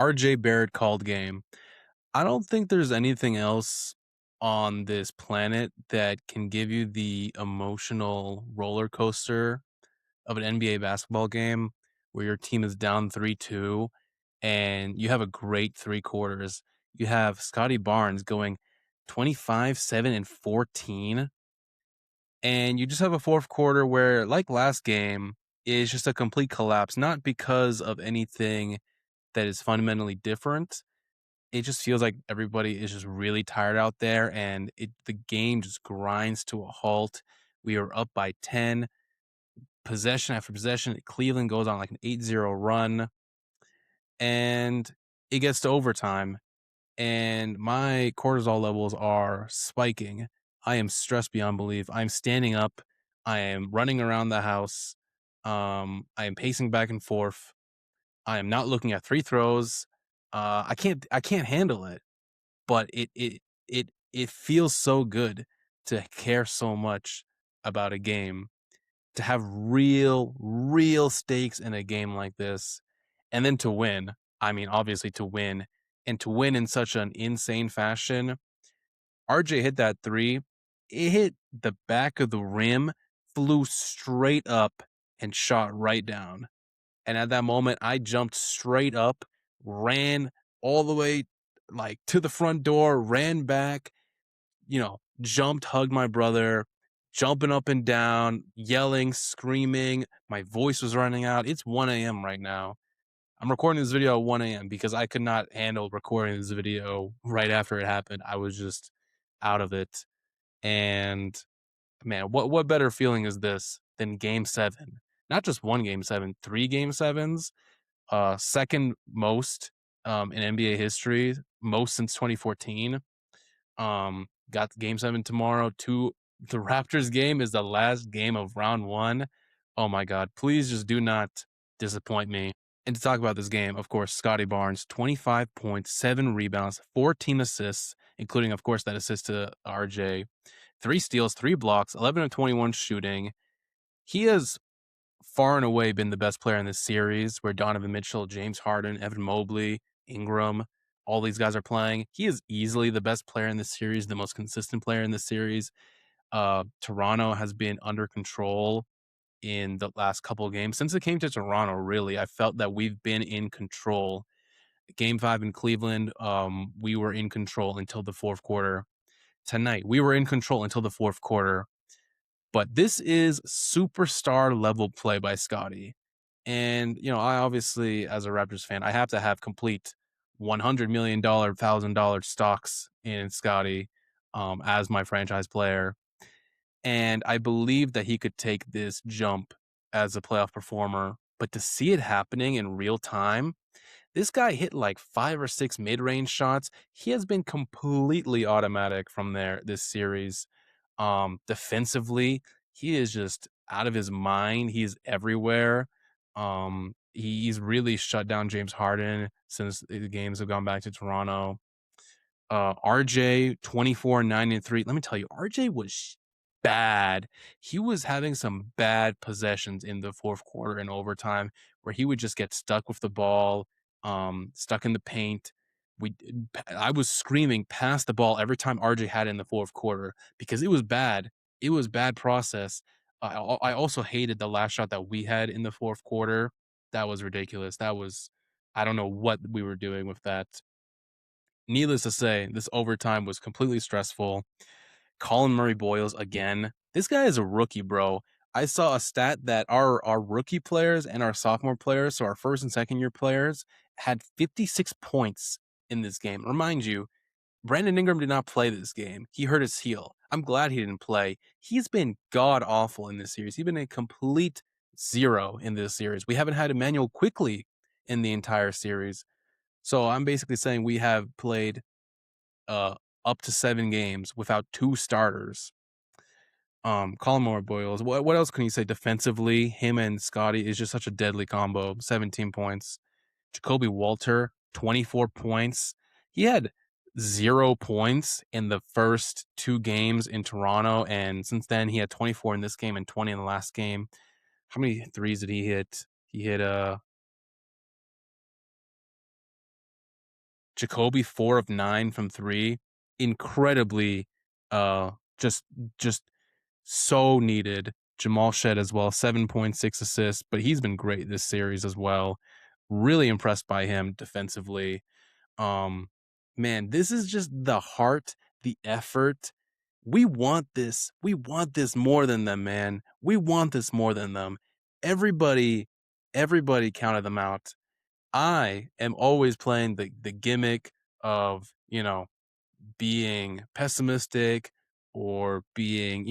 RJ Barrett called game. I don't think there's anything else on this planet that can give you the emotional roller coaster of an NBA basketball game where your team is down 3-2 and you have a great 3 quarters. You have Scotty Barnes going 25, 7, and 14, and you just have a 4th quarter where, like last game, is just a complete collapse, not because of anything that is fundamentally different. It just feels like everybody is just really tired out there, and the game just grinds to a halt. We are up by 10, possession after possession. Cleveland goes on like an 8-0 run, and it gets to overtime, and my cortisol levels are spiking. I am stressed beyond belief. I'm standing up. I am running around the house. I am pacing back and forth. I am not looking at free throws. I can't handle it. But it feels so good to care so much about a game, to have real stakes in a game like this, and then to win. I mean, obviously to win, and to win in such an insane fashion. RJ hit that 3. It hit the back of the rim, flew straight up, and shot right down. And at that moment, I jumped straight up, ran all the way like to the front door, ran back, jumped, hugged my brother, jumping up and down, yelling, screaming. My voice was running out. It's 1 a.m. right now. I'm recording this video at 1 a.m. because I could not handle recording this video right after it happened. I was just out of it. And man, what better feeling is this than game 7? Not just one game 7, 3 game 7s, second most in NBA history, most since 2014. Got game 7 tomorrow. The Raptors game is the last game of round 1. Oh my god, please just do not disappoint me. And to talk about this game, of course, Scotty Barnes, 25 points, 7 rebounds, 14 assists, including, of course, that assist to RJ, 3 steals, 3 blocks, 11 of 21 shooting. He has far and away been the best player in this series, where Donovan Mitchell, James Harden, Evan Mobley, Ingram, all these guys are playing. He is easily the best player in this series, the most consistent player in this series. Toronto has been under control in the last couple of games. Since it came to Toronto, really, I felt that we've been in control. Game 5 in Cleveland, we were in control until the 4th quarter. Tonight, we were in control until the 4th quarter. But this is superstar level play by Scotty. And, I obviously, as a Raptors fan, I have to have complete $100 million, $1,000 stocks in Scotty as my franchise player. And I believe that he could take this jump as a playoff performer. But to see it happening in real time, this guy hit like 5 or 6 mid-range shots. He has been completely automatic from there this series. Defensively, he is just out of his mind. He's everywhere. He's really shut down James Harden since the games have gone back to Toronto. RJ 24, 9, and 3. Let me tell you, RJ was bad. He was having some bad possessions in the 4th quarter and overtime where he would just get stuck with the ball, stuck in the paint. I was screaming pass the ball every time RJ had it in the 4th quarter because it was bad. It was bad process. I also hated the last shot that we had in the 4th quarter. That was ridiculous. I don't know what we were doing with that. Needless to say, this overtime was completely stressful. Colin Murray Boyles again. This guy is a rookie, bro. I saw a stat that our rookie players and our sophomore players, so our first and second year players, had 56 points in this game. Remind you, Brandon Ingram did not play this game. He hurt his heel. I'm glad he didn't play. He's been god awful in this series. He's been a complete zero in this series. We haven't had Emmanuel Quickly in the entire series. So I'm basically saying we have played uh, up to 7 games without 2 starters. Colin Moore Boyles. What else can you say defensively? Him and Scotty is just such a deadly combo. 17 points. Jacoby Walter, 24 points. He had 0 points in the first 2 games in Toronto, and since then he had 24 in this game and 20 in the last game. How many threes did he hit? He hit Jacoby 4 of 9 from 3. Incredibly, uh, just just so needed. Jamal Shed as well, 7.6 assists, but he's been great this series as well. Really impressed by him defensively. Um, man, this is just the heart, the effort. We want this. We want this more than them, man. We want this more than them. Everybody, everybody counted them out. I am always playing the gimmick of, being pessimistic or being,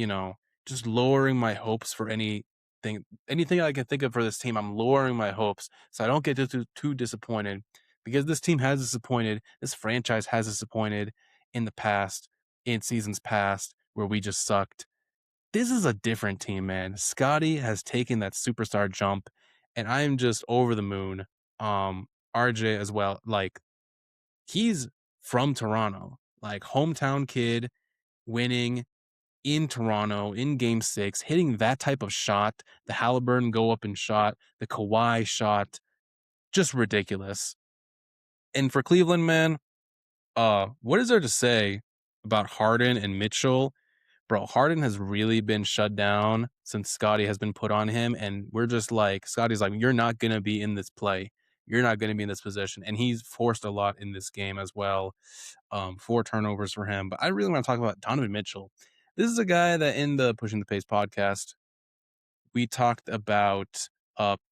just lowering my hopes for anything I can think of for this team. I'm lowering my hopes so I don't get too disappointed, because this team has disappointed. This franchise has disappointed in the past, in seasons past, where we just sucked. This is a different team, man. Scotty has taken that superstar jump, and I am just over the moon. RJ as well. Like, he's from Toronto, like hometown kid, winning in Toronto in game 6, hitting that type of shot, the Halliburton go up and shot, the Kawhi shot, just ridiculous. And for Cleveland, man, what is there to say about Harden and Mitchell? Bro, Harden has really been shut down since Scotty has been put on him. And we're just like, Scotty's like, you're not going to be in this play. You're not going to be in this position. And he's forced a lot in this game as well. 4 turnovers for him. But I really want to talk about Donovan Mitchell. This is a guy that in the Pushing the Pace podcast, we talked about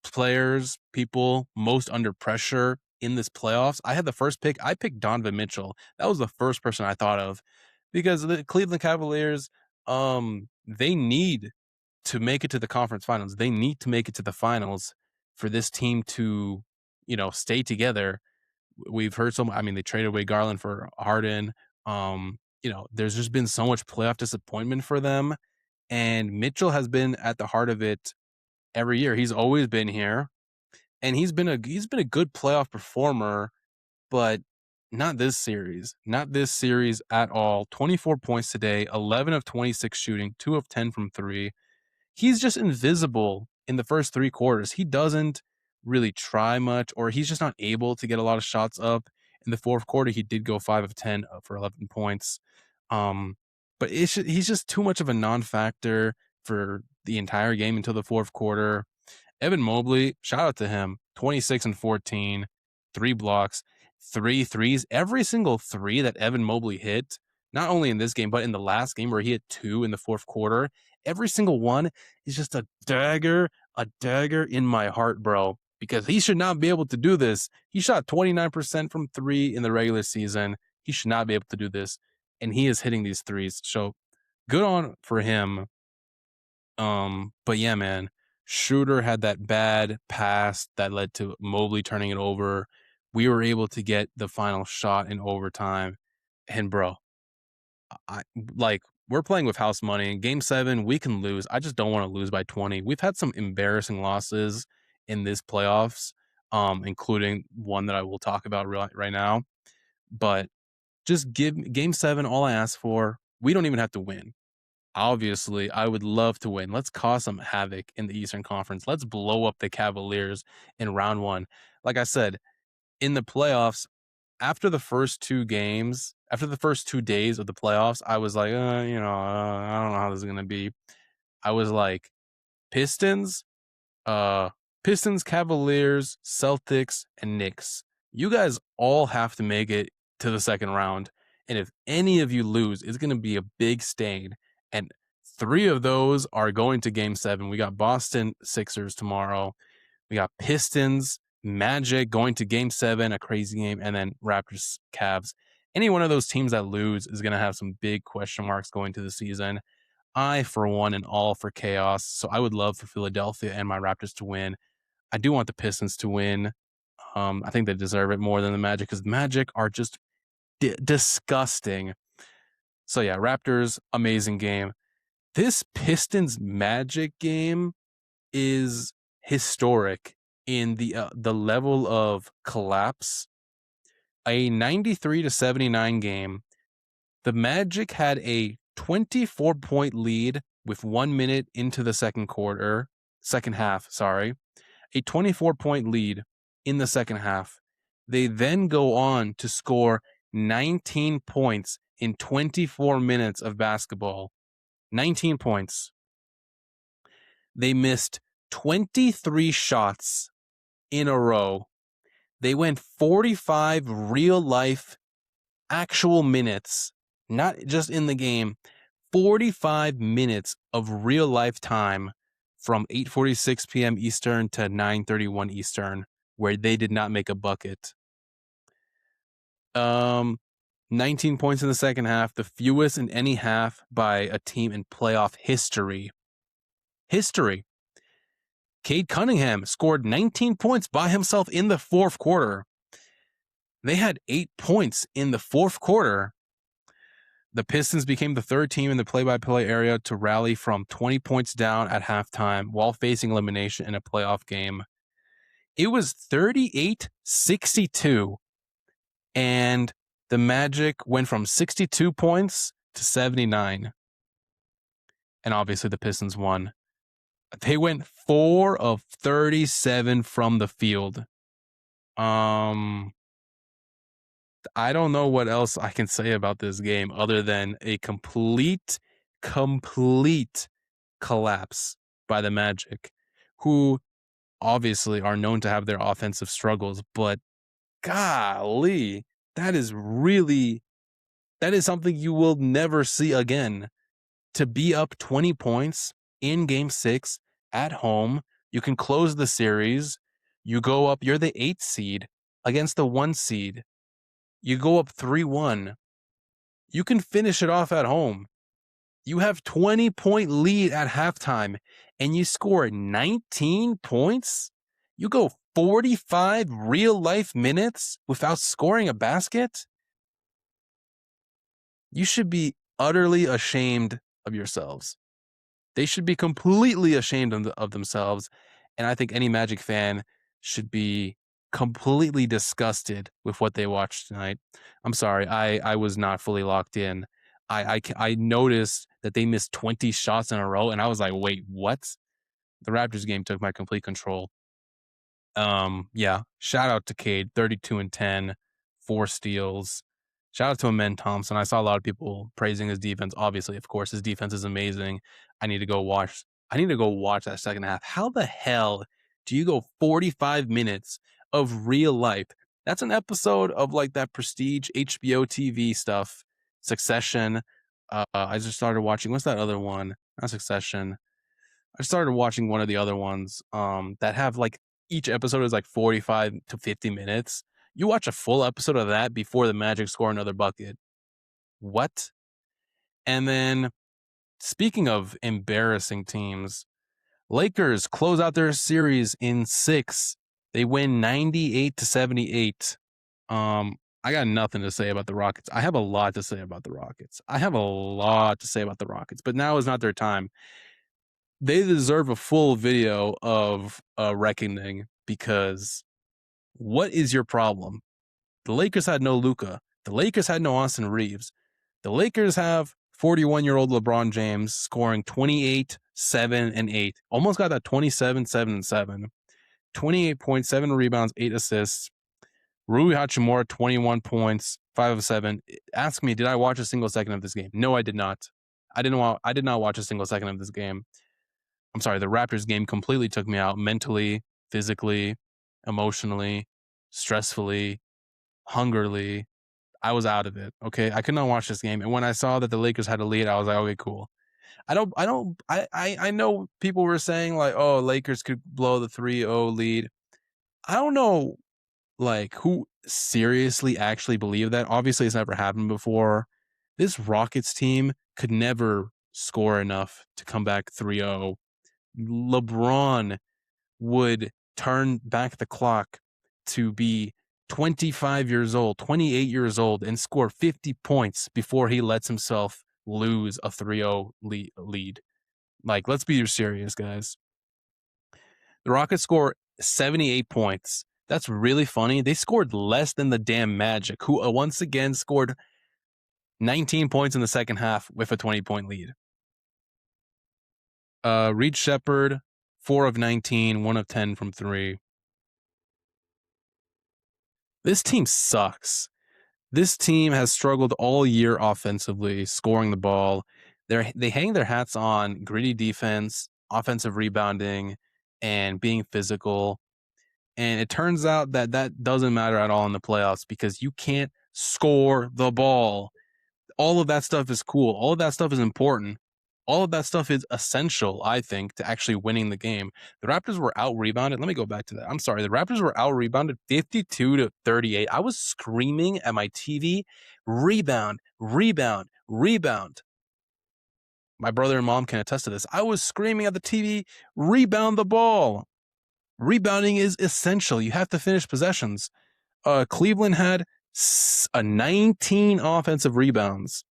players, people most under pressure in this playoffs. I had the first pick. I picked Donovan Mitchell. That was the first person I thought of, because the Cleveland Cavaliers, they need to make it to the conference finals. They need to make it to the finals for this team to, stay together. We've heard they traded away Garland for Harden. There's just been so much playoff disappointment for them. And Mitchell has been at the heart of it every year. He's always been here, and he's been a good playoff performer, but not this series. Not this series at all. 24 points today, 11 of 26 shooting, 2 of 10 from 3. He's just invisible in the first 3 quarters. He doesn't really try much, or he's just not able to get a lot of shots up. In the fourth quarter, he did go 5 of 10 for 11 points. But he's just too much of a non-factor for the entire game until the fourth quarter. Evan Mobley, shout out to him, 26 and 14, 3 blocks, 3 threes. Every single 3 that Evan Mobley hit, not only in this game, but in the last game where he hit 2 in the fourth quarter, every single one is just a dagger in my heart, bro, because he should not be able to do this. He shot 29% from 3 in the regular season. He should not be able to do this, and he is hitting these threes. So good on for him. But yeah, man, Schroeder had that bad pass that led to Mobley turning it over. We were able to get the final shot in overtime, and bro, I like we're playing with house money. In game 7, we can lose. I just don't want to lose by 20. We've had some embarrassing losses in this playoffs, including one that I will talk about right now. But just give game 7 all I ask for. We don't even have to win. Obviously, I would love to win. Let's cause some havoc in the Eastern Conference. Let's blow up the Cavaliers in round 1. Like I said, in the playoffs, after the first 2 games, after the first 2 days of the playoffs, I was like, I don't know how this is going to be. I was like, Pistons, Pistons, Cavaliers, Celtics, and Knicks. You guys all have to make it to the second round. And if any of you lose, it's going to be a big stain. And 3 of those are going to game 7. We got Boston Sixers tomorrow. We got Pistons, Magic going to game 7, a crazy game, and then Raptors, Cavs. Any one of those teams that lose is going to have some big question marks going to the season. I, for one, and all for chaos. So I would love for Philadelphia and my Raptors to win. I do want the Pistons to win. I think they deserve it more than the Magic, because the Magic are just disgusting. So yeah, Raptors, amazing game. This Pistons Magic game is historic in the level of collapse. A 93-79 game. The Magic had a 24-point lead with 1 minute into the second half, sorry. A 24-point lead in the second half. They then go on to score 19 points in 24 minutes of basketball. 19 points. They missed 23 shots in a row. They went 45 real life actual minutes, not just in the game, 45 minutes of real life time from 8:46 p.m. Eastern to 9:31 Eastern, where they did not make a bucket. 19 points in the second half, the fewest in any half by a team in playoff history. Cade Cunningham scored 19 points by himself in the fourth quarter. They had 8 points in the fourth quarter. The Pistons became the third team in the play-by-play area to rally from 20 points down at halftime while facing elimination in a playoff game. It was 38-62, and the Magic went from 62 points to 79. And obviously the Pistons won. They went 4 of 37 from the field. I don't know what else I can say about this game other than a complete collapse by the Magic, who obviously are known to have their offensive struggles, but golly, that is something you will never see again. To be up 20 points in game 6 at home, you can close the series. You go up, you're the 8th seed against the 1 seed. You go up 3-1. You can finish it off at home. You have 20-point lead at halftime and you score 19 points. You go 45 real life minutes without scoring a basket. You should be utterly ashamed of yourselves. They should be completely ashamed of themselves. And I think any Magic fan should be completely disgusted with what they watched tonight. I'm sorry, I was not fully locked in. I noticed that they missed 20 shots in a row, and I was like, wait, what? The Raptors game took my complete control. Yeah, shout out to Cade, 32-10, 4 steals. Shout out to Amen Thompson. I saw a lot of people praising his defense. Obviously, of course, his defense is amazing. I need to go watch that second half. How the hell do you go 45 minutes of real life? That's an episode of like that prestige HBO TV stuff, Succession. I just started watching. What's that other one? Not Succession. I started watching one of the other ones that have like each episode is like 45 to 50 minutes. You watch a full episode of that before the Magic score another bucket. What? And then speaking of embarrassing teams, Lakers close out their series in 6. They win 98-78. I got nothing to say about the Rockets. I have a lot to say about the Rockets. But now is not their time. They deserve a full video of a reckoning because what is your problem? The Lakers had no Luka. The Lakers had no Austin Reeves. The Lakers have 41-year-old LeBron James scoring 28, 7, and 8. Almost got that 27, 7, and 7. 28.7 rebounds, 8 assists. Rui Hachimura, 21 points, 5 of 7. Ask me, did I watch a single second of this game? No, I did not. I did not watch a single second of this game. I'm sorry, the Raptors game completely took me out mentally, physically, emotionally, stressfully, hungerly. I was out of it. Okay. I could not watch this game. And when I saw that the Lakers had a lead, I was like, okay, cool. I know people were saying like, oh, Lakers could blow the 3-0 lead. I don't know like who seriously actually believed that. Obviously it's never happened before. This Rockets team could never score enough to come back 3-0. LeBron would turn back the clock to be 25 years old, 28 years old, and score 50 points before he lets himself lose a 3-0 lead. Like, let's be serious, guys. The Rockets score 78 points. That's really funny. They scored less than the damn Magic, who once again scored 19 points in the second half with a 20-point lead. Reed Shepherd, 4 of 19, 1 of 10 from 3. This team sucks. This team has struggled all year offensively, scoring the ball. They hang their hats on gritty defense, offensive rebounding, and being physical. And it turns out that that doesn't matter at all in the playoffs because you can't score the ball. All of that stuff is cool. All of that stuff is important. All of that stuff is essential, I think, to actually winning the game. The Raptors were out rebounded. Let me go back to that. I'm sorry. The Raptors were out rebounded 52-38. I was screaming at my TV, rebound, rebound, rebound. My brother and mom can attest to this. I was screaming at the TV, rebound the ball. Rebounding is essential. You have to finish possessions. Cleveland had 19 offensive rebounds.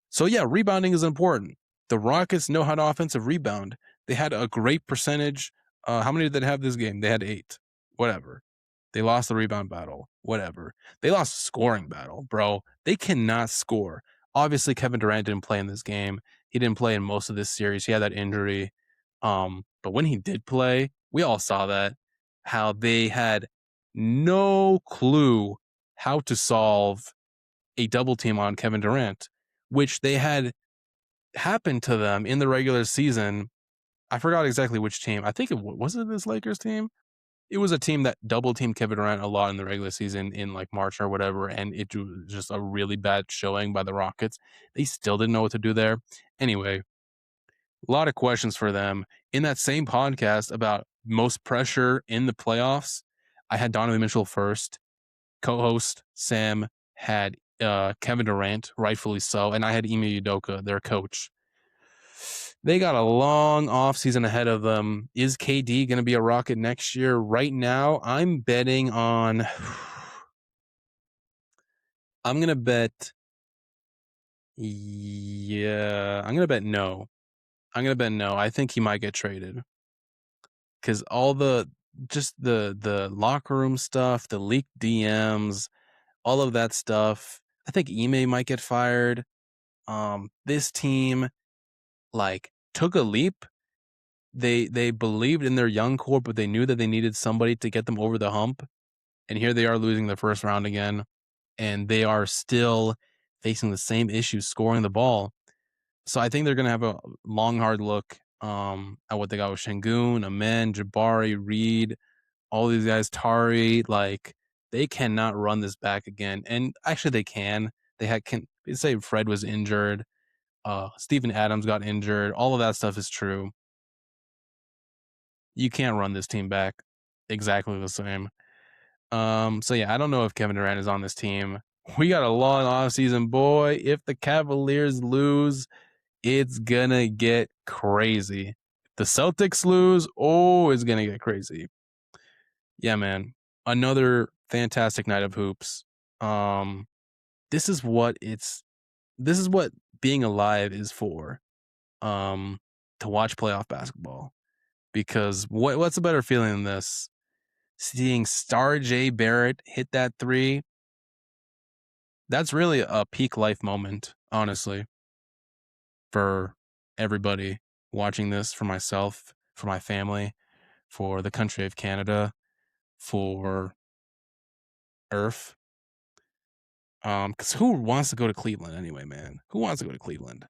So yeah, rebounding is important. The Rockets know how to offensive rebound. They had a great percentage. How many did they have this game? They had 8. Whatever. They lost the rebound battle. Whatever. They lost the scoring battle, bro. They cannot score. Obviously, Kevin Durant didn't play in this game. He didn't play in most of this series. He had that injury. But when he did play, we all saw that, how they had no clue how to solve a double team on Kevin Durant, which they had happened to them in the regular season. I forgot exactly which team. I think it was it this Lakers team. It was a team that double teamed Kevin Durant a lot in the regular season in like March or whatever, and it was just a really bad showing by the Rockets. They still didn't know what to do there. Anyway, a lot of questions for them. In that same podcast about most pressure in the playoffs, I had Donovan Mitchell first. Co-host Sam had Kevin Durant, rightfully so, and I had Ime Udoka, their coach. They got a long offseason ahead of them. Is KD going to be a Rocket next year? Right now, I'm betting on. I'm going to bet. Yeah, I'm going to bet no. I'm going to bet no. I think he might get traded because all the locker room stuff, the leaked DMs, all of that stuff. I think Ime might get fired. This team like took a leap. They believed in their young core, but they knew that they needed somebody to get them over the hump. And here they are losing the first round again, and they are still facing the same issues scoring the ball. So I think they're gonna have a long, hard look at what they got with Şengün, Amen, Jabari, Reed, all these guys, Tari. Like they cannot run this back again. And actually, they can. They say Fred was injured. Steven Adams got injured. All of that stuff is true. You can't run this team back exactly the same. So yeah, I don't know if Kevin Durant is on this team. We got a long offseason, boy. If the Cavaliers lose, it's gonna get crazy. The Celtics lose, oh, it's gonna get crazy. Yeah, man. Another fantastic night of hoops. This is what being alive is for. To watch playoff basketball. Because what's a better feeling than this? Seeing Star J Barrett hit that 3. That's really a peak life moment, honestly, for everybody watching this, for myself, for my family, for the country of Canada, for Earth. Because who wants to go to Cleveland anyway, man? Who wants to go to Cleveland?